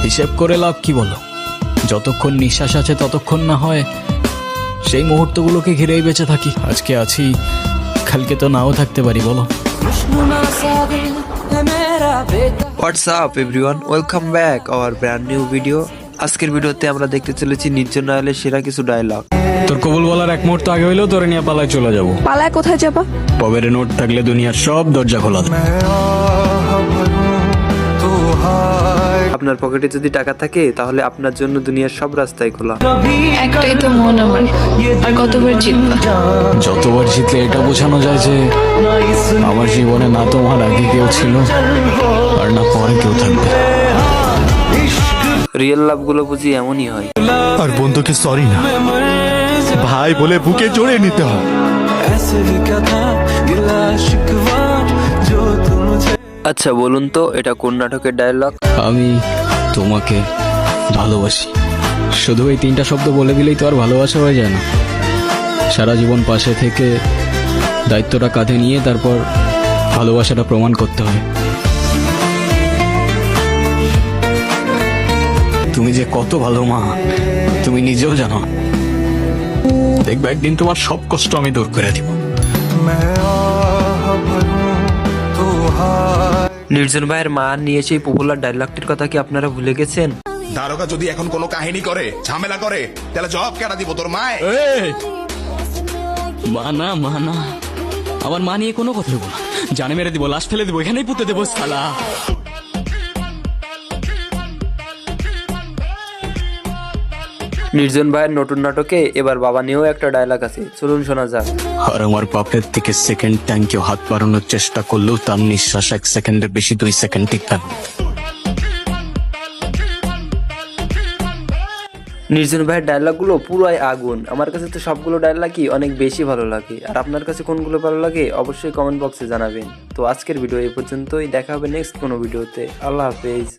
হিসেব করে লাভ কি বলো? যতক্ষণ নিঃশ্বাস আছে ততক্ষণ না হয় সেই মুহূর্তগুলোকে ঘিরেই বেঁচে থাকি। আজকে আছি, কালকে তো নাও থাকতে পারি, বলো। What's up everyone, welcome back hour brand new video. আজকের ভিডিওতে আমরা দেখতে চলেছি নির্জন নয়ালের সেরা কিছু ডায়লগ। তোর কবুল বলার এক মুহূর্ত আগে হইলেও তোরে নিয়ে পালায় চলে যাবো। পালায় কোথায় যাবা? পবের নোট থাকলে দুনিয়ার সব দরজা খোলা থাকে। আপনার পকেটে যদি টাকা থাকে তাহলে আপনার জন্য দুনিয়ার সব রাস্তাই খোলা। একটাই তো মন আমার, আর কতবার জিতবা? যতবার জিতলে এটা বোঝানো যায় যে আমার জীবনে না তোমার আগে কেউ ছিল আর না পরে কেউ থাকবে। রিয়েল লাভ গুলো বুঝি এমনই হয়। আর বন্ধুকে সরি না, ভাই বলে বুকে জড়িয়ে নিতে হয়। আচ্ছা বলুন তো, এটা কোন নাটকের ডায়লগ? আমি তোমাকে ভালোবাসি। শুধু এই তিনটা শব্দ বলে দিলেই তো আর ভালোবাসা হয়ে যায় না। সারা জীবন পাশে থেকে দায়িত্বটা কাঁধে নিয়ে তারপর ভালোবাসাটা প্রমাণ করতে হয়। তুমি যে কত ভালো মা তুমি নিজেও জানো। দেখবে একদিন তোমার সব কষ্ট আমি দূর করে দিব। নির্জন ভাইয়ের মা নিয়ে সেই পপুলার ডায়লগটির কথা কি আপনারা ভুলে গেছেন? দারোগা যদি এখন কোনো কাহিনী করে, ঝামেলা করে, তাহলে জবাব কেনা দিব তোর মায়? মানা মানা আমার মা নিয়ে কোনো কথা বলবো না। জানে মেরে দিব, লাশ ফেলে দিব, এখানেই পুঁতে দেবো শালা। নির্জন ভাইয়ের নতুন নাটকে এবার বাবা নিয়েও একটা ডায়লগ আছে, চলুন শোনা যাক। আর আমার বাপের থেকে সেকেন্ড টাইম কেউ হাত বাড়ানোর চেষ্টা করলেও তার নিঃশ্বাস 1 সেকেন্ডের বেশি 2 সেকেন্ড টিকবে না। নির্জন ভাইয়ের ডায়লগ গুলো পুরাই আগুন। আমার কাছে তো সবগুলো ডায়লগই অনেক বেশি ভালো লাগে। আর আপনার কাছে কোনগুলো ভালো লাগে অবশ্যই কমেন্ট বক্সে জানাবেন। তো আজকের ভিডিও এই পর্যন্তই, দেখা হবে নেক্সট কোনো ভিডিওতে। আল্লাহ হাফেজ।